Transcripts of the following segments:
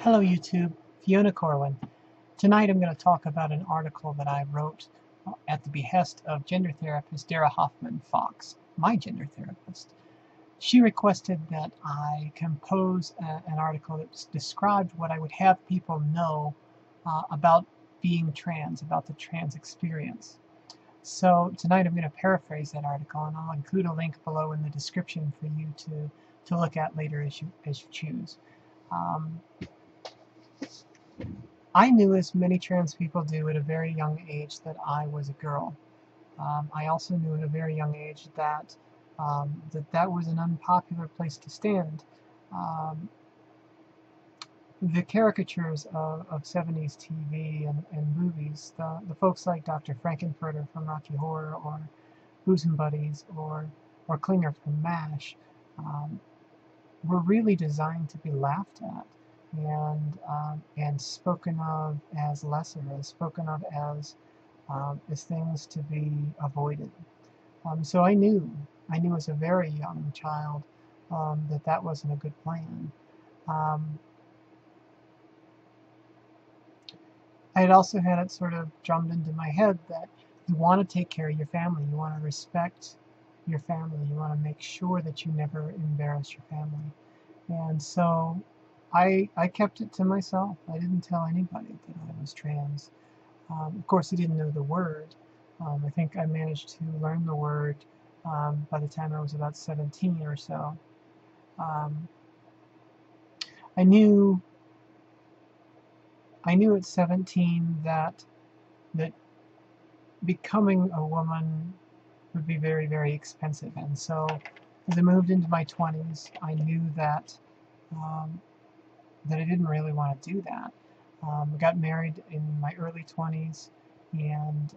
Hello YouTube, Fiona Corwin. Tonight I'm going to talk about an article that I wrote at the behest of gender therapist Dara Hoffman Fox, my gender therapist. She requested that I compose an article that described what I would have people know about being trans, about the trans experience. So tonight I'm going to paraphrase that article, and I'll include a link below in the description for you to look at later as you choose. I knew, as many trans people do, at a very young age that I was a girl. I also knew at a very young age that that was an unpopular place to stand. Um, the caricatures of 70s TV and movies, the folks like Dr. Frankenfurter from Rocky Horror, or Bosom Buddies, or Klinger from MASH, um, were really designed to be laughed at and spoken of as lesser, as spoken of as things to be avoided. So I knew as a very young child that wasn't a good plan. I had also had it sort of drummed into my head that you want to take care of your family, you want to respect your family, you want to make sure that you never embarrass your family. And so I kept it to myself. I didn't tell anybody that I was trans. Of course, I didn't know the word. I think I managed to learn the word by the time I was about 17 or so. Um, I knew at 17 that becoming a woman would be very, very expensive. And so as I moved into my 20s, I knew that I didn't really want to do that. I got married in my early 20s and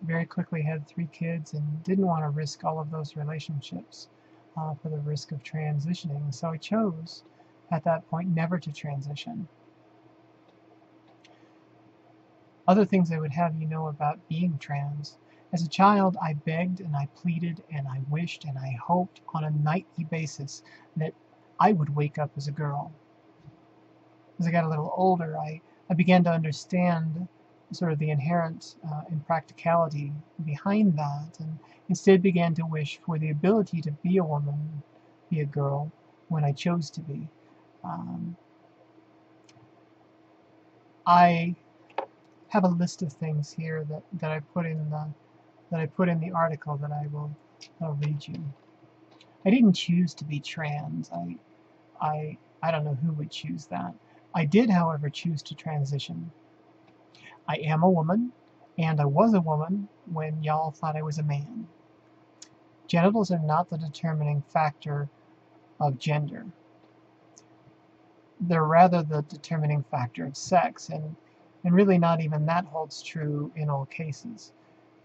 very quickly had 3 kids and didn't want to risk all of those relationships for the risk of transitioning. So I chose at that point never to transition. Other things I would have you know about being trans. As a child, I begged and I pleaded and I wished and I hoped on a nightly basis that I would wake up as a girl. As I got a little older, I began to understand sort of the inherent impracticality behind that, and instead began to wish for the ability to be a woman, be a girl, when I chose to be. I have a list of things here that I put in the article that I'll read you. I didn't choose to be trans. I don't know who would choose that. I did, however, choose to transition. I am a woman, and I was a woman when y'all thought I was a man. Genitals are not the determining factor of gender. They're rather the determining factor of sex, and really not even that holds true in all cases.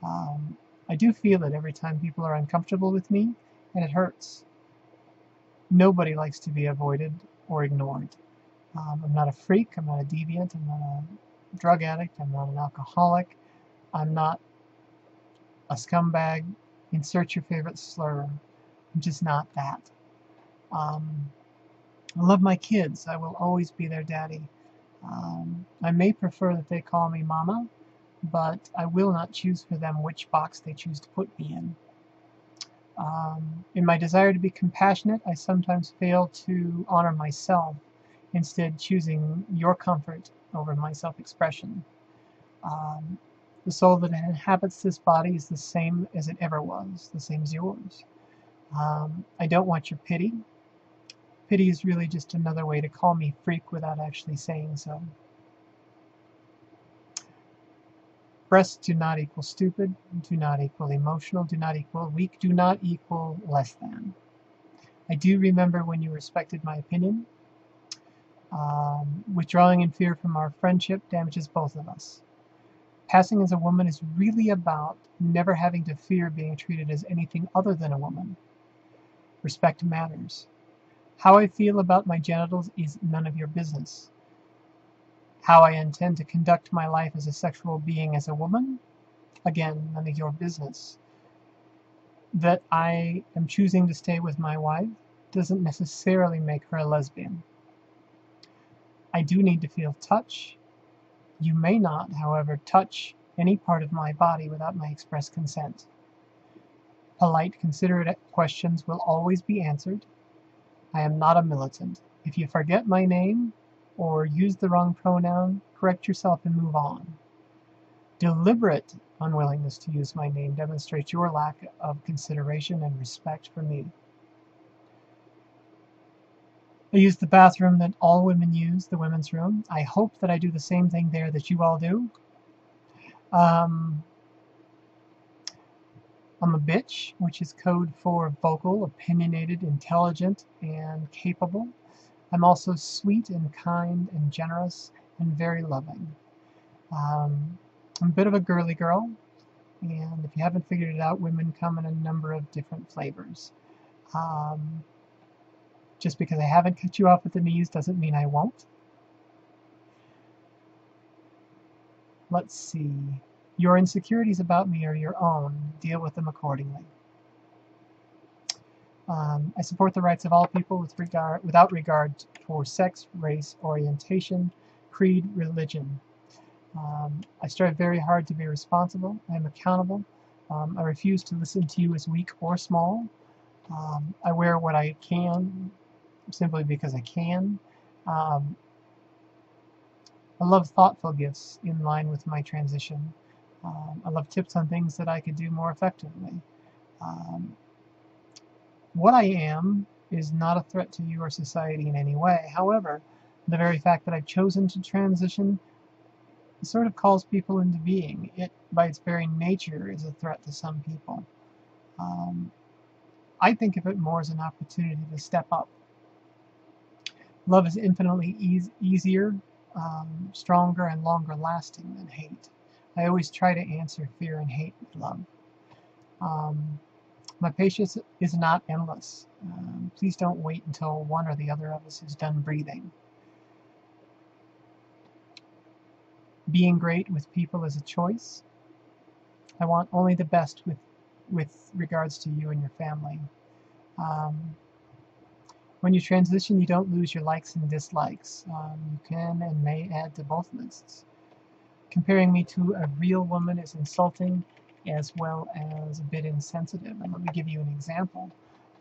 I do feel it every time people are uncomfortable with me, and it hurts. Nobody likes to be avoided or ignored. I'm not a freak, I'm not a deviant, I'm not a drug addict, I'm not an alcoholic, I'm not a scumbag. Insert your favorite slur. I'm just not that. I love my kids. I will always be their daddy. I may prefer that they call me mama, but I will not choose for them which box they choose to put me in. In my desire to be compassionate, I sometimes fail to honor myself, instead choosing your comfort over my self-expression. The soul that inhabits this body is the same as it ever was, the same as yours. I don't want your pity. Pity is really just another way to call me freak without actually saying so. Breasts do not equal stupid, do not equal emotional, do not equal weak, do not equal less than. I do remember when you respected my opinion. Withdrawing in fear from our friendship damages both of us. Passing as a woman is really about never having to fear being treated as anything other than a woman. Respect matters. How I feel about my genitals is none of your business. How I intend to conduct my life as a sexual being as a woman? Again, none of your business. That I am choosing to stay with my wife doesn't necessarily make her a lesbian. I do need to feel touch. You may not, however, touch any part of my body without my express consent. Polite, considerate questions will always be answered. I am not a militant. If you forget my name or use the wrong pronoun, correct yourself and move on. Deliberate unwillingness to use my name demonstrates your lack of consideration and respect for me. I use the bathroom that all women use, the women's room. I hope that I do the same thing there that you all do. I'm a bitch, which is code for vocal, opinionated, intelligent, and capable. I'm also sweet and kind and generous and very loving. I'm a bit of a girly girl, and if you haven't figured it out, women come in a number of different flavors. Just because I haven't cut you off at the knees doesn't mean I won't. Let's see. Your insecurities about me are your own. Deal with them accordingly. I support the rights of all people without regard for sex, race, orientation, creed, religion. I strive very hard to be responsible. I am accountable. I refuse to listen to you as weak or small. I wear what I can simply because I can. I love thoughtful gifts in line with my transition. I love tips on things that I could do more effectively. What I am is not a threat to you or society in any way. However, the very fact that I've chosen to transition sort of calls people into being. It, by its very nature, is a threat to some people. I think of it more as an opportunity to step up. Love is infinitely easier, stronger, and longer lasting than hate. I always try to answer fear and hate with love. My patience is not endless. Please don't wait until one or the other of us is done breathing. Being great with people is a choice. I want only the best with regards to you and your family. When you transition, you don't lose your likes and dislikes. You can and may add to both lists. Comparing me to a real woman is insulting as well as a bit insensitive. And let me give you an example.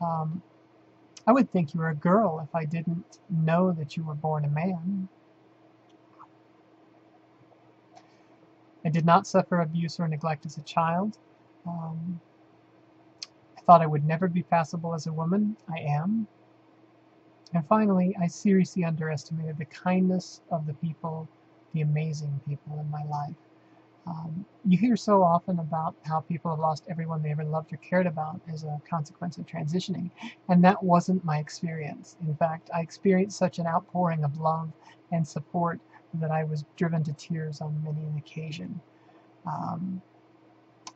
I would think you were a girl if I didn't know that you were born a man. I did not suffer abuse or neglect as a child. I thought I would never be passable as a woman. I am. And finally, I seriously underestimated the kindness of the people, the amazing people in my life. You hear so often about how people have lost everyone they ever loved or cared about as a consequence of transitioning, and that wasn't my experience. In fact, I experienced such an outpouring of love and support that I was driven to tears on many an occasion.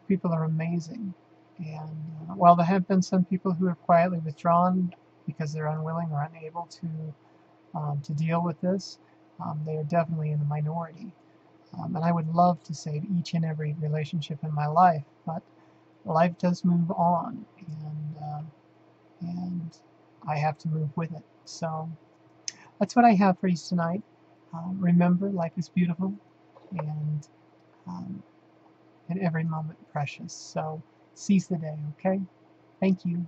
People are amazing, and while there have been some people who have quietly withdrawn because they're unwilling or unable to deal with this, they are definitely in the minority. And I would love to save each and every relationship in my life, but life does move on, and I have to move with it. So that's what I have for you tonight. Remember, life is beautiful, and every moment precious. So seize the day, okay? Thank you.